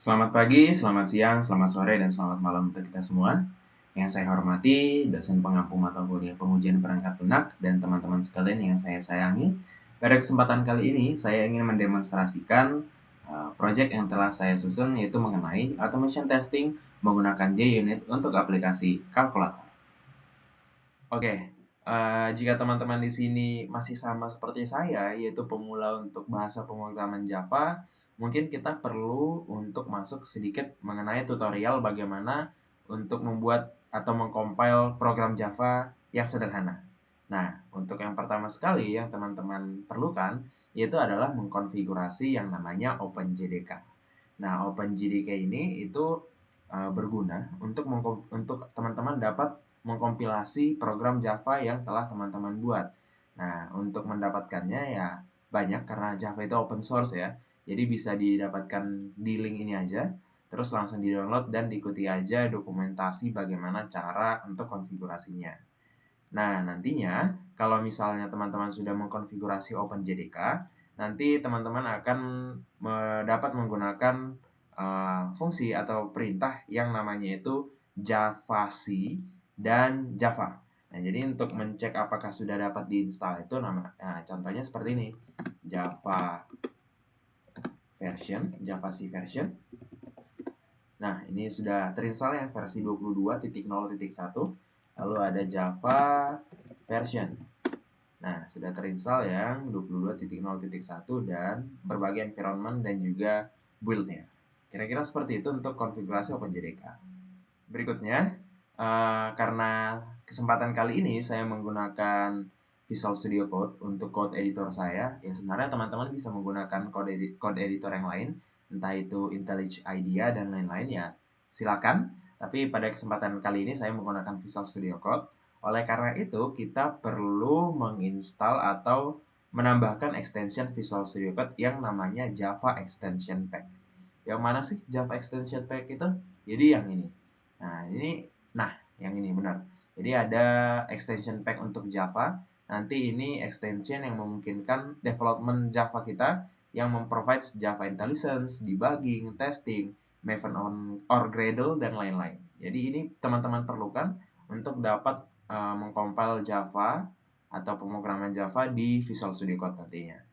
Selamat pagi, selamat siang, selamat sore, dan selamat malam untuk kita semua. Yang saya hormati, dosen pengampu mata kuliah pengujian perangkat lunak dan teman-teman sekalian yang saya sayangi. Pada kesempatan kali ini, saya ingin mendemonstrasikan proyek yang telah saya susun, yaitu mengenai automation testing menggunakan JUnit untuk aplikasi kalkulator. Oke, jika teman-teman di sini masih sama seperti saya, yaitu pemula untuk bahasa pemrograman Java, mungkin kita perlu untuk masuk sedikit mengenai tutorial bagaimana untuk membuat atau mengcompile program Java yang sederhana. Nah, untuk yang pertama sekali yang teman-teman perlukan, yaitu adalah mengkonfigurasi yang namanya OpenJDK. Nah, OpenJDK ini itu berguna untuk teman-teman dapat mengkompilasi program Java yang telah teman-teman buat. Nah, untuk mendapatkannya ya banyak karena Java itu open source ya. Jadi bisa didapatkan di link ini aja, terus langsung di-download dan diikuti aja dokumentasi bagaimana cara untuk konfigurasinya. Nah, nantinya kalau misalnya teman-teman sudah mengkonfigurasi OpenJDK, nanti teman-teman akan dapat menggunakan fungsi atau perintah yang namanya itu javc dan java. Nah, jadi untuk mencek apakah sudah dapat diinstal itu contohnya seperti ini. Java version. Nah, ini sudah terinstall yang versi 22.0.1. Lalu ada Java version. Nah, sudah terinstall yang 22.0.1 dan berbagai environment dan juga build-nya. Kira-kira seperti itu untuk konfigurasi OpenJDK. Berikutnya, karena kesempatan kali ini saya menggunakan Visual Studio Code untuk code editor saya, ya sebenarnya teman-teman bisa menggunakan code editor yang lain, entah itu IntelliJ IDEA dan lain-lain ya, silakan. Tapi pada kesempatan kali ini saya menggunakan Visual Studio Code. Oleh karena itu, kita perlu menginstal atau menambahkan extension Visual Studio Code yang namanya Java Extension Pack. Yang mana sih Java Extension Pack itu? Jadi yang ini. Yang ini benar. Jadi ada extension pack untuk Java. Nanti ini extension yang memungkinkan development Java kita yang memprovide Java IntelliSense, debugging, testing, Maven or Gradle, dan lain-lain. Jadi ini teman-teman perlukan untuk dapat mengcompile Java atau pemrograman Java di Visual Studio Code nantinya.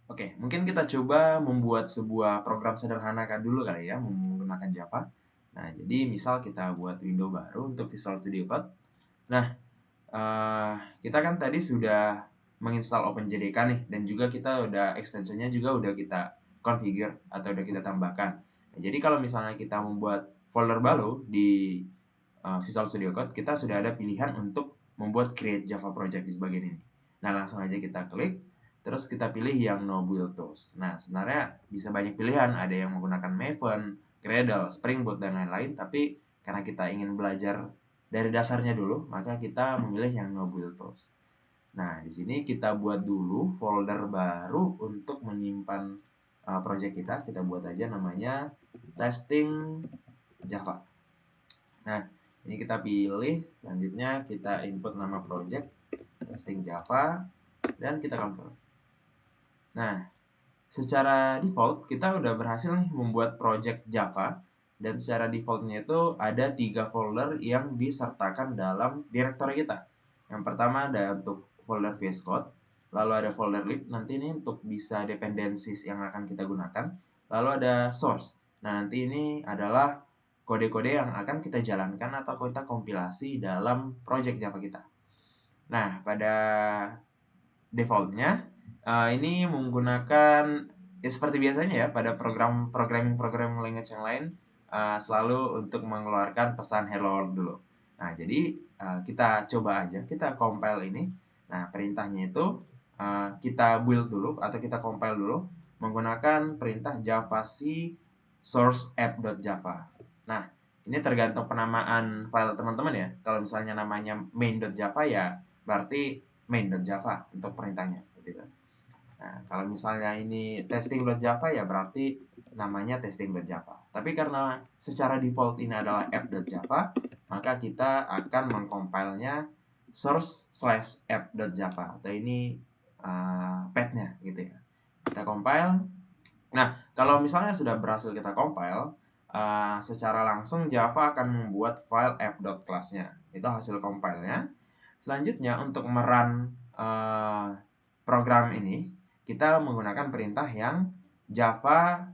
Oke, mungkin kita coba membuat sebuah program sederhana dulu kali ya, menggunakan Java. Nah, jadi misal kita buat window baru untuk Visual Studio Code. Nah, kita kan tadi sudah menginstal OpenJDK nih, dan juga kita udah extensionnya juga udah kita configure atau udah kita tambahkan. Nah, jadi kalau misalnya kita membuat folder baru di Visual Studio Code, kita sudah ada pilihan untuk membuat create Java project di bagian ini. Nah, langsung aja kita klik, terus kita pilih yang no build tools. Nah, sebenarnya bisa banyak pilihan, ada yang menggunakan Maven, Gradle, Spring Boot, dan lain-lain, tapi karena kita ingin belajar dari dasarnya dulu, maka kita memilih yang no build tools. Nah, di sini kita buat dulu folder baru untuk menyimpan project kita. Kita buat aja namanya testing Java. Nah, ini kita pilih, selanjutnya kita input nama project testing Java dan kita confirm. Nah, secara default kita udah berhasil nih membuat project Java, dan secara defaultnya itu ada 3 folder yang disertakan dalam directory kita. Yang pertama ada untuk folder VS Code, lalu ada folder lib, nanti ini untuk bisa dependencies yang akan kita gunakan, lalu ada source. Nah, nanti ini adalah kode-kode yang akan kita jalankan atau kita kompilasi dalam project Java kita. Nah, pada defaultnya ini menggunakan ya seperti biasanya ya pada programming language yang lain, selalu untuk mengeluarkan pesan hello world dulu. Nah, jadi kita coba aja, kita compile ini. Nah, perintahnya itu kita build dulu atau kita compile dulu menggunakan perintah javc source app.java. Nah, ini tergantung penamaan file teman-teman ya. Kalau misalnya namanya main.java ya berarti main.java untuk perintahnya seperti itu. Nah, kalau misalnya ini testing.java ya berarti namanya testing.java. Tapi karena secara default ini adalah app.java, maka kita akan mengcompile-nya source/app.java atau ini path-nya gitu ya. Kita compile. Nah, kalau misalnya sudah berhasil kita compile, secara langsung Java akan membuat file app.class-nya. Itu hasil compile-nya. Selanjutnya untuk merun program ini, kita menggunakan perintah yang java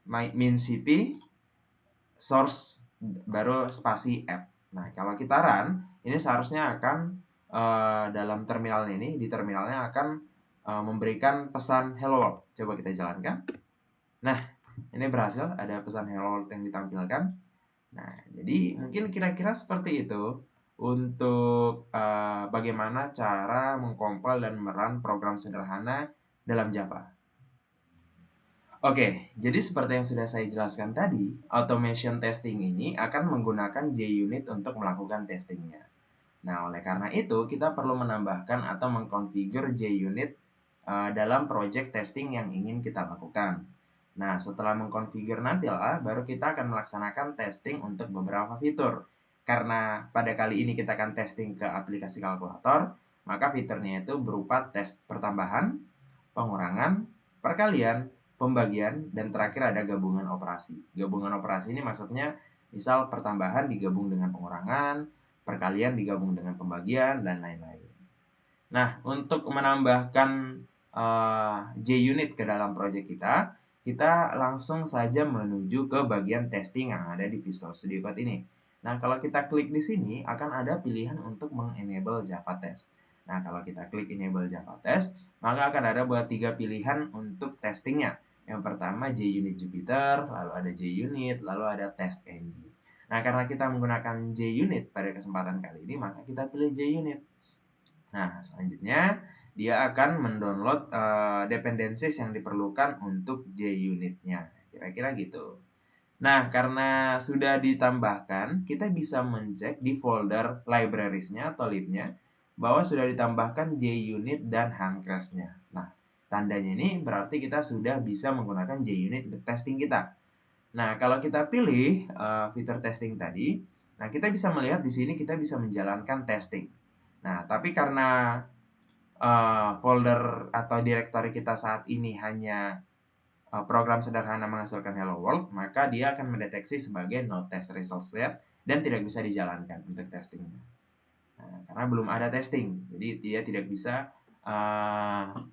mincp source baru spasi app. Nah, kalau kita run, ini seharusnya akan dalam terminal ini, di terminalnya akan memberikan pesan hello world. Coba kita jalankan. Nah, ini berhasil, ada pesan hello world yang ditampilkan. Nah, jadi mungkin kira-kira seperti itu untuk bagaimana cara mengkompil dan merun program sederhana dalam Java. Oke, jadi seperti yang sudah saya jelaskan tadi, automation testing ini akan menggunakan JUnit untuk melakukan testingnya. Nah, oleh karena itu, kita perlu menambahkan atau mengkonfigur JUnit dalam project testing yang ingin kita lakukan. Nah, setelah mengkonfigur nantilah, baru kita akan melaksanakan testing untuk beberapa fitur. Karena pada kali ini kita akan testing ke aplikasi kalkulator, maka fiturnya itu berupa tes pertambahan, pengurangan, perkalian, pembagian, dan terakhir ada gabungan operasi. Gabungan operasi ini maksudnya misal pertambahan digabung dengan pengurangan, perkalian digabung dengan pembagian, dan lain-lain. Nah, untuk menambahkan JUnit ke dalam project kita langsung saja menuju ke bagian testing yang ada di Visual Studio Code ini. Nah, kalau kita klik di sini, akan ada pilihan untuk mengenable Java Test. Nah, kalau kita klik enable Java Test, maka akan ada buat 3 pilihan untuk testingnya. Yang pertama JUnit Jupyter, lalu ada JUnit, lalu ada TestNG. Nah, karena kita menggunakan JUnit pada kesempatan kali ini, maka kita pilih JUnit. Nah, selanjutnya dia akan mendownload dependencies yang diperlukan untuk JUnit-nya. Kira-kira gitu. Nah, karena sudah ditambahkan, kita bisa mencek di folder libraries-nya atau lib-nya bahwa sudah ditambahkan JUnit dan handclass-nya. Nah, tandanya ini berarti kita sudah bisa menggunakan JUnit untuk testing kita. Nah, kalau kita pilih fitur testing tadi, nah kita bisa melihat di sini kita bisa menjalankan testing. Nah, tapi karena folder atau direktori kita saat ini hanya program sederhana menghasilkan hello world, maka dia akan mendeteksi sebagai no test results yet dan tidak bisa dijalankan untuk testingnya. Nah, karena belum ada testing, jadi dia tidak bisa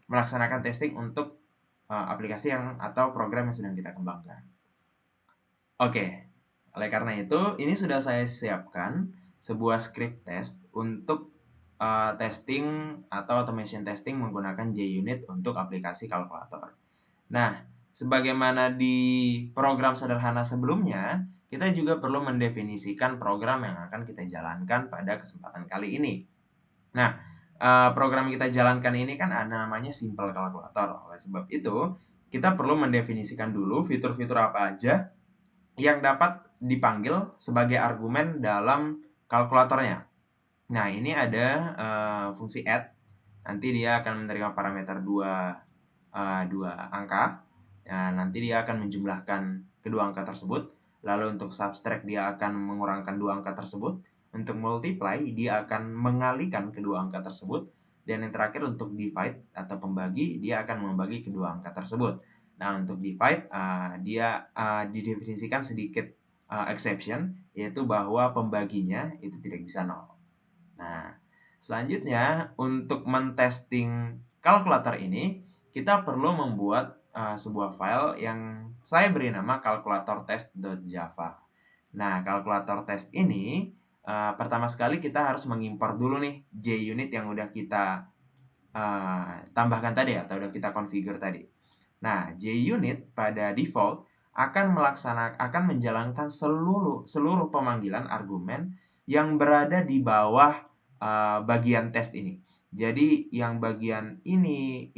melaksanakan testing untuk aplikasi yang atau program yang sedang kita kembangkan. Oke, oleh karena itu ini sudah saya siapkan sebuah script test untuk testing atau automation testing menggunakan JUnit untuk aplikasi kalkulator. Nah, sebagaimana di program sederhana sebelumnya, kita juga perlu mendefinisikan program yang akan kita jalankan pada kesempatan kali ini. Nah, program yang kita jalankan ini kan ada namanya simple calculator. Oleh sebab itu, kita perlu mendefinisikan dulu fitur-fitur apa aja yang dapat dipanggil sebagai argumen dalam kalkulatornya. Nah, ini ada fungsi add. Nanti dia akan menerima parameter dua angka. Nah, nanti dia akan menjumlahkan kedua angka tersebut. Lalu untuk subtract dia akan mengurangkan dua angka tersebut. Untuk multiply dia akan mengalikan kedua angka tersebut. Dan yang terakhir untuk divide atau pembagi dia akan membagi kedua angka tersebut. Nah, untuk divide dia didefinisikan sedikit exception, yaitu bahwa pembaginya itu tidak bisa 0. Nah, selanjutnya untuk mentesting kalkulator ini, kita perlu membuat sebuah file yang saya beri nama calculatortest.java. Nah, calculator test ini pertama sekali kita harus mengimpor dulu nih JUnit yang udah kita tambahkan tadi atau udah kita configure tadi. Nah, JUnit pada default akan menjalankan seluruh pemanggilan argumen yang berada di bawah bagian test ini. Jadi yang bagian ini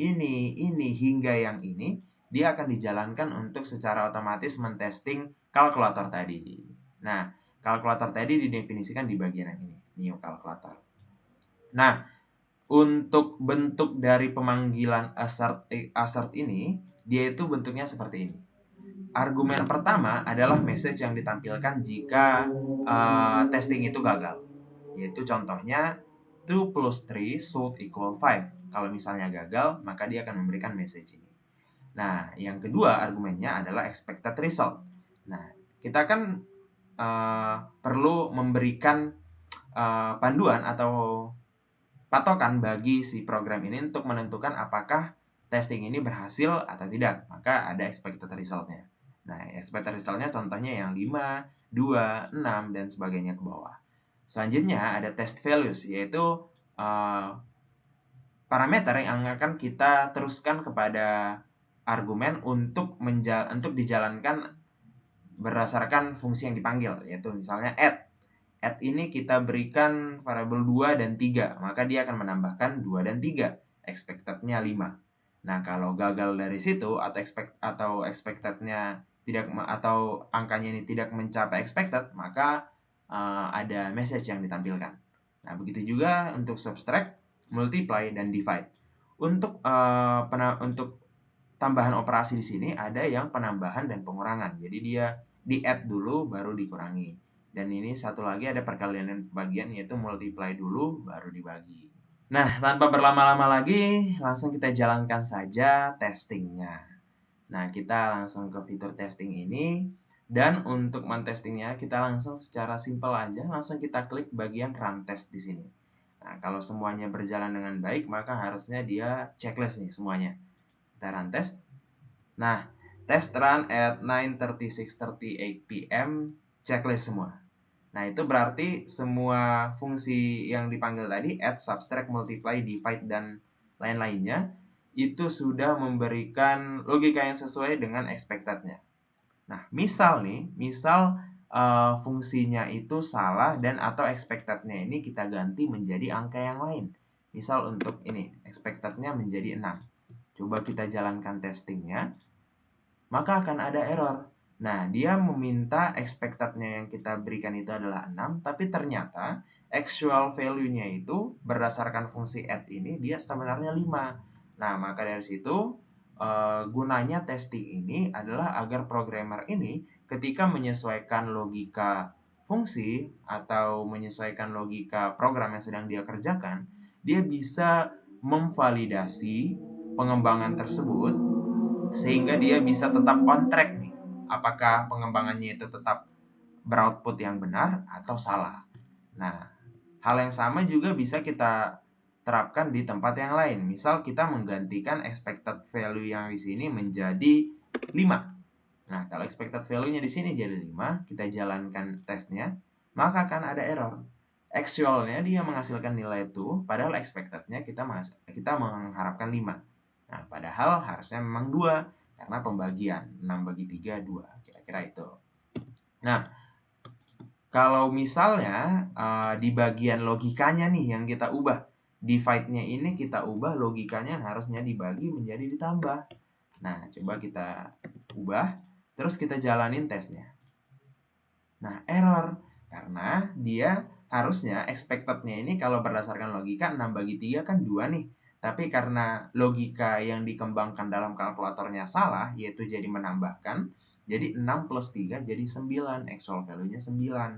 hingga yang ini dia akan dijalankan untuk secara otomatis mentesting kalkulator tadi. Nah, kalkulator tadi didefinisikan di bagian yang ini, new calculator. Nah, untuk bentuk dari pemanggilan assert ini, dia itu bentuknya seperti ini. Argumen pertama adalah message yang ditampilkan jika testing itu gagal. Yaitu contohnya 2 plus 3 should equal 5. Kalau misalnya gagal, maka dia akan memberikan message ini. Nah, yang kedua argumennya adalah expected result. Nah, kita kan perlu memberikan panduan atau patokan bagi si program ini untuk menentukan apakah testing ini berhasil atau tidak. Maka ada expected result-nya. Nah, expected result-nya contohnya yang 5, 2, 6, dan sebagainya ke bawah. Selanjutnya ada test values, yaitu parameter yang akan kita teruskan kepada argumen untuk dijalankan berdasarkan fungsi yang dipanggil, yaitu misalnya add. Add ini kita berikan variabel 2 dan 3, maka dia akan menambahkan 2 dan 3, expected-nya 5. Nah, kalau gagal dari situ atau expected-nya tidak atau angkanya ini tidak mencapai expected, maka ada message yang ditampilkan. Nah, begitu juga untuk subtract, multiply, dan divide. Untuk tambahan operasi di sini ada yang penambahan dan pengurangan. Jadi dia di-add dulu baru dikurangi. Dan ini satu lagi ada perkalian dan pembagian, yaitu multiply dulu baru dibagi. Nah, tanpa berlama-lama lagi, langsung kita jalankan saja testingnya. Nah, kita langsung ke fitur testing ini. Dan untuk men-testingnya, kita langsung secara simple aja, langsung kita klik bagian run test di sini. Nah, kalau semuanya berjalan dengan baik, maka harusnya dia checklist nih semuanya. Kita run test. Nah, test run at 9:36:38 PM, checklist semua. Nah, itu berarti semua fungsi yang dipanggil tadi, add, subtract, multiply, divide, dan lain-lainnya, itu sudah memberikan logika yang sesuai dengan expected-nya. Nah, misal fungsinya itu salah dan atau expected-nya ini kita ganti menjadi angka yang lain. Misal untuk ini, expected-nya menjadi 6. Coba kita jalankan testingnya, maka akan ada error. Nah, dia meminta expected-nya yang kita berikan itu adalah 6, tapi ternyata actual value-nya itu berdasarkan fungsi add ini dia sebenarnya 5. Nah, maka dari situ gunanya testing ini adalah agar programmer ini ketika menyesuaikan logika fungsi atau menyesuaikan logika program yang sedang dia kerjakan, dia bisa memvalidasi pengembangan tersebut sehingga dia bisa tetap on track nih. Apakah pengembangannya itu tetap beroutput yang benar atau salah. Nah, hal yang sama juga bisa kita terapkan di tempat yang lain. Misal kita menggantikan expected value yang di sini menjadi 5. Nah, kalau expected value-nya di sini jadi 5, kita jalankan tesnya, maka akan ada error. Actual-nya dia menghasilkan nilai itu, padahal expected-nya kita mengharapkan 5. Nah, padahal harusnya memang 2, karena pembagian 6 bagi 3, 2. Kira-kira itu. Nah, kalau misalnya di bagian logikanya nih yang kita ubah, divide-nya ini kita ubah logikanya harusnya dibagi menjadi ditambah. Nah, coba kita ubah, terus kita jalanin tesnya. Nah, error. Karena dia harusnya expected-nya ini kalau berdasarkan logika 6 bagi 3 kan 2 nih. Tapi karena logika yang dikembangkan dalam kalkulatornya salah, yaitu jadi menambahkan, jadi 6 plus 3 jadi 9, actual value-nya 9.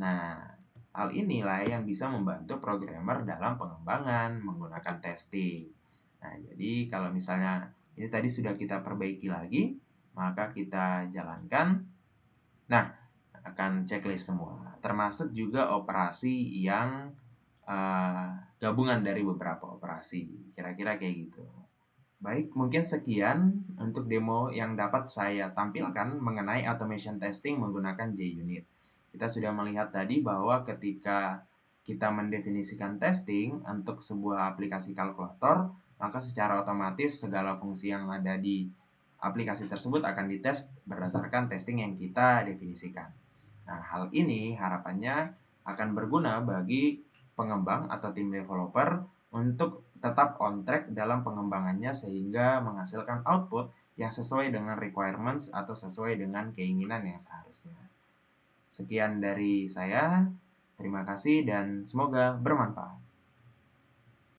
Nah, hal inilah yang bisa membantu programmer dalam pengembangan menggunakan testing. Nah, jadi kalau misalnya ini tadi sudah kita perbaiki lagi, maka kita jalankan. Nah, akan checklist semua, termasuk juga operasi yang gabungan dari beberapa operasi. Kira-kira kayak gitu. Baik, mungkin sekian untuk demo yang dapat saya tampilkan mengenai automation testing menggunakan JUnit. Kita sudah melihat tadi bahwa ketika kita mendefinisikan testing untuk sebuah aplikasi kalkulator, maka secara otomatis segala fungsi yang ada di aplikasi tersebut akan dites berdasarkan testing yang kita definisikan. Nah, hal ini harapannya akan berguna bagi pengembang atau tim developer untuk tetap on track dalam pengembangannya sehingga menghasilkan output yang sesuai dengan requirements atau sesuai dengan keinginan yang seharusnya. Sekian dari saya, terima kasih dan semoga bermanfaat.